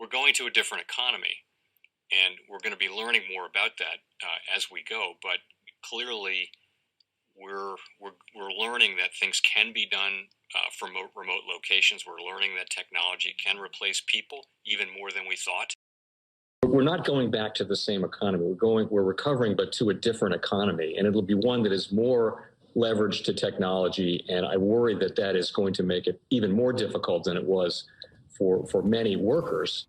we're going to a different economy, and we're going to be learning more about that as we go. But clearly, we're learning that things can be done from remote locations. We're learning that technology can replace people even more than we thought. We're not going back to the same economy. We're recovering, but to a different economy, and it'll be one that is more leveraged to technology. And I worry that that is going to make it even more difficult than it was for many workers.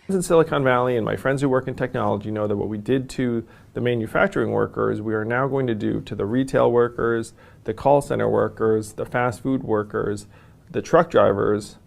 In Silicon Valley, and my friends who work in technology know that what we did to the manufacturing workers, we are now going to do to the retail workers, the call center workers, the fast food workers, the truck drivers,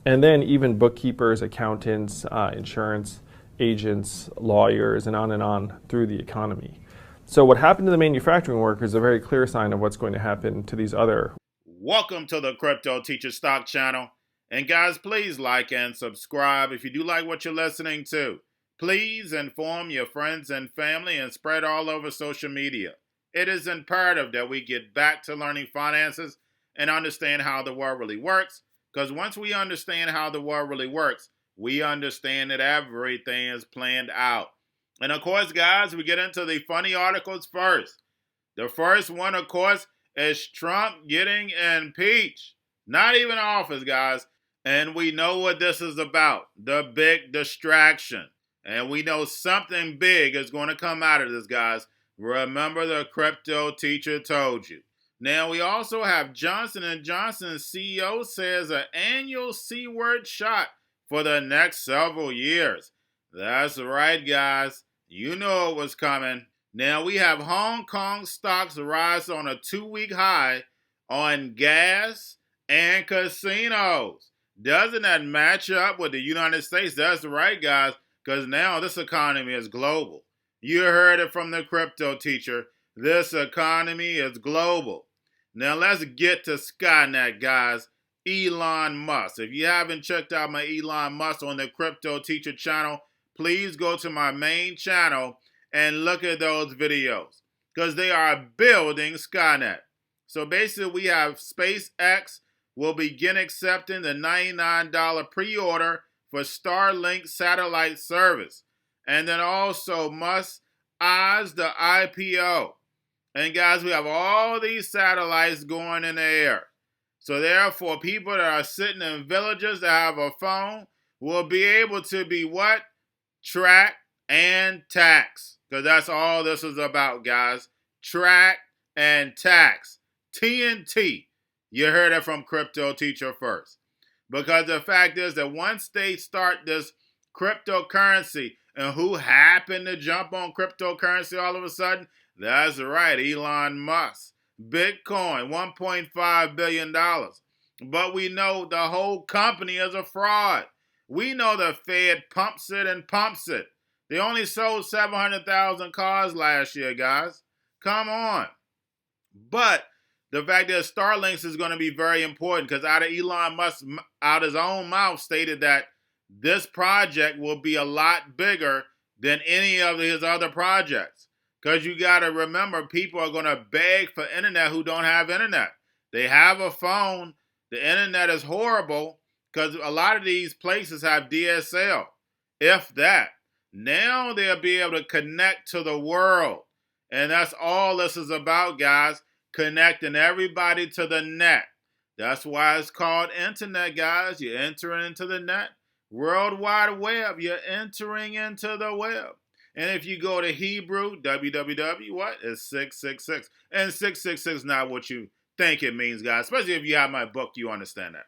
and then even bookkeepers, accountants, insurance agents, lawyers, and on through the economy. So what happened to the manufacturing workers is a very clear sign of what's going to happen to these other. Welcome to the Crypto Teacher Stock Channel. And guys, please like and subscribe if you do like what you're listening to. Please inform your friends and family and spread all over social media. It is imperative that we get back to learning finances and understand how the world really works, because once we understand how the world really works, we understand that everything is planned out. And of course, guys, we get into the funny articles first. The first one, of course, is Trump getting impeached. Not even office, guys. And we know what this is about. The big distraction. And we know something big is going to come out of this, guys. Remember, the crypto teacher told you. Now, we also have Johnson & Johnson's CEO says an annual C-word shot for the next several years. That's right, guys. You know it was coming. Now we have Hong Kong stocks rise on a 2-week high on gas and casinos. Doesn't that match up with the United States? That's right, guys, because now this economy is global. You heard it from the crypto teacher. This economy is global. Now let's get to Skynet, guys. Elon Musk. If you haven't checked out my Elon Musk on the Crypto Teacher channel, please go to my main channel and look at those videos, because they are building Skynet. So basically, we have SpaceX will begin accepting the $99 pre-order for Starlink satellite service. And then also Musk eyes the IPO. And guys, we have all these satellites going in the air. So therefore, people that are sitting in villages that have a phone will be able to be what? Track and tax. Because that's all this is about, guys. Track and tax. TNT. You heard it from Crypto Teacher first. Because the fact is that once they start this cryptocurrency, and who happened to jump on cryptocurrency all of a sudden? That's right, Elon Musk. Bitcoin, $1.5 billion. But we know the whole company is a fraud. We know the Fed pumps it and pumps it. They only sold 700,000 cars last year, guys. Come on. But the fact is Starlink is going to be very important, because out of Elon Musk, out of his own mouth, stated that this project will be a lot bigger than any of his other projects. Because you got to remember, people are going to beg for internet who don't have internet. They have a phone. The internet is horrible because a lot of these places have DSL, if that. Now they'll be able to connect to the world. And that's all this is about, guys, connecting everybody to the net. That's why it's called internet, guys. You're entering into the net. World Wide Web, you're entering into the web. And if you go to Hebrew, www, what is 666? And 666 is not what you think it means, guys. Especially if you have my book, you understand that.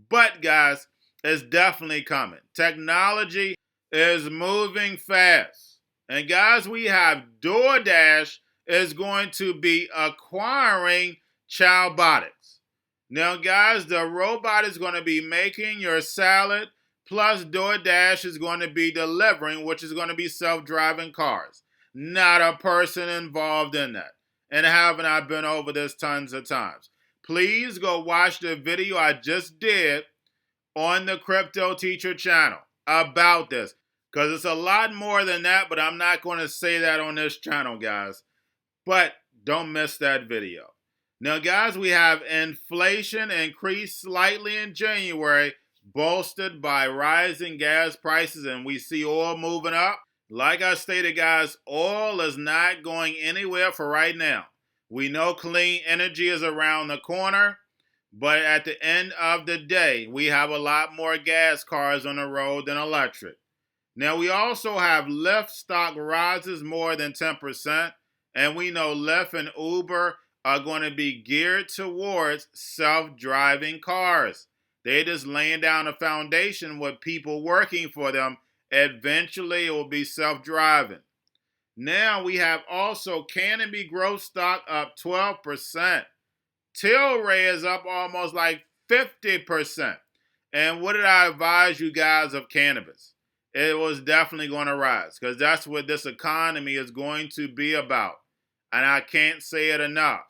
But, guys, it's definitely coming. Technology is moving fast. And, guys, we have DoorDash is going to be acquiring Chowbotics. Now, guys, the robot is going to be making your salad, plus DoorDash is going to be delivering, which is going to be self-driving cars. Not a person involved in that. And haven't I been over this tons of times? Please go watch the video I just did on the Crypto Teacher channel about this. Because it's a lot more than that, but I'm not going to say that on this channel, guys. But don't miss that video. Now, guys, we have inflation increased slightly in January, bolstered by rising gas prices, and we see oil moving up. Like I stated, guys, oil is not going anywhere for right now. We know clean energy is around the corner, but at the end of the day, we have a lot more gas cars on the road than electric. Now, we also have Lyft stock rises more than 10%, and we know Lyft and Uber are going to be geared towards self-driving cars. They're just laying down a foundation with people working for them. Eventually, it will be self-driving. Now, we have also Cannabis growth stock up 12%. Tilray is up almost like 50%. And what did I advise you guys of cannabis? It was definitely going to rise because that's what this economy is going to be about. And I can't say it enough.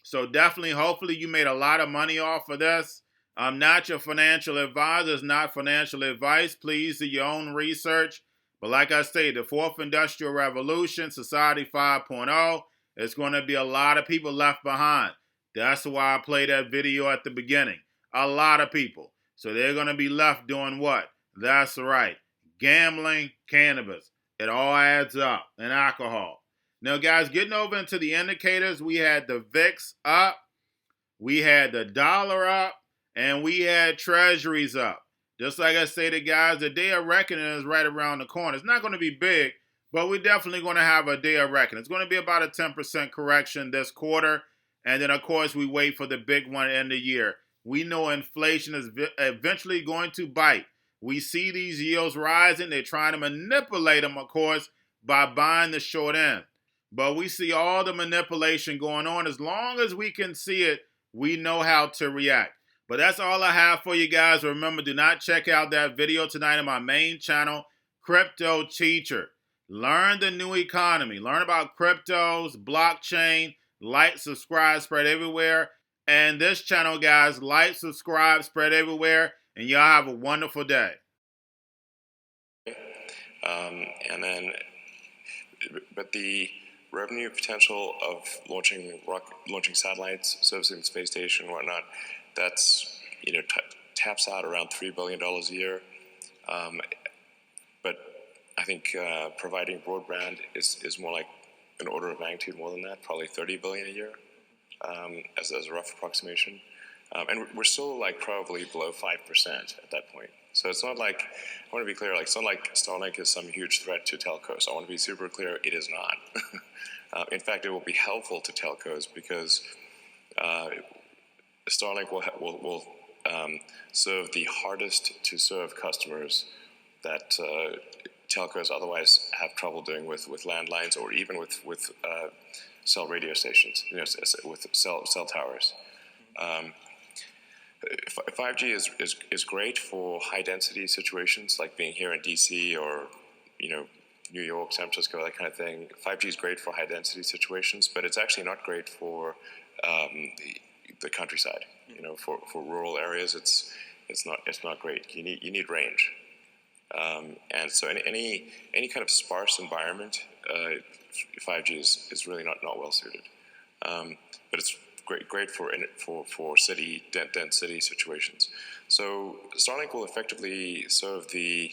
So definitely, hopefully you made a lot of money off of this. I'm not your financial advisor. It's not financial advice. Please do your own research. But like I say, the fourth industrial revolution, society 5.0, it's going to be a lot of people left behind. That's why I played that video at the beginning. A lot of people. So they're going to be left doing what? That's right. Gambling, cannabis. It all adds up. And alcohol. Now, guys, getting over into the indicators, we had the VIX up, we had the dollar up, and we had treasuries up. Just like I stated, guys, the day of reckoning is right around the corner. It's not going to be big, but we're definitely going to have a day of reckoning. It's going to be about a 10% correction this quarter. And then, of course, we wait for the big one in the year. We know inflation is eventually going to bite. We see these yields rising. They're trying to manipulate them, of course, by buying the short end. But we see all the manipulation going on. As long as we can see it, we know how to react. But that's all I have for you guys. Remember, do not check out that video tonight on my main channel, Crypto Teacher. Learn the new economy. Learn about cryptos, blockchain. Like, subscribe, spread everywhere. And this channel, guys, like, subscribe, spread everywhere. And y'all have a wonderful day. But the revenue potential of launching satellites, servicing the space station, and whatnot, that's taps out around $3 billion a year. But I think providing broadband is more like an order of magnitude more than that, probably $30 billion a year, as a rough approximation. And we're still probably below 5% at that point. So it's not like, I want to be clear, it's not like Starlink is some huge threat to telcos. I want to be super clear, it is not. In fact, it will be helpful to telcos because Starlink will serve the hardest to serve customers that telcos otherwise have trouble doing with landlines or even with cell radio stations, with cell towers. 5G is great for high density situations like being here in DC or New York, San Francisco, that kind of thing. 5G is great for high density situations, but it's actually not great for the countryside. For rural areas, it's not great. You need range, and so any kind of sparse environment, 5G is really not well suited. But it's great for city dense city situations. So Starlink will effectively serve the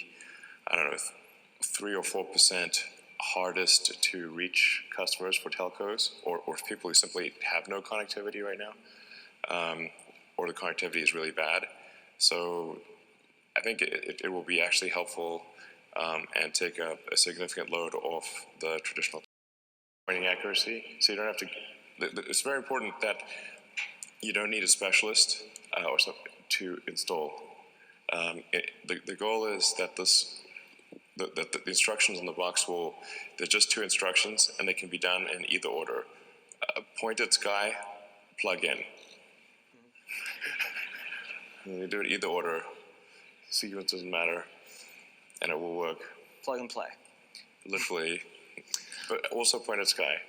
3 or 4% hardest to reach customers for telcos, or people who simply have no connectivity right now, or the connectivity is really bad. So I think it will be actually helpful and take a significant load off the traditional pointing accuracy. So you don't have to. It's very important that you don't need a specialist or something to install. The goal is that the instructions on the box they're just 2 instructions and they can be done in either order. Point at sky, plug in. And you do it either order. Sequence doesn't matter, and it will work. Plug and play. Literally. But also point at sky.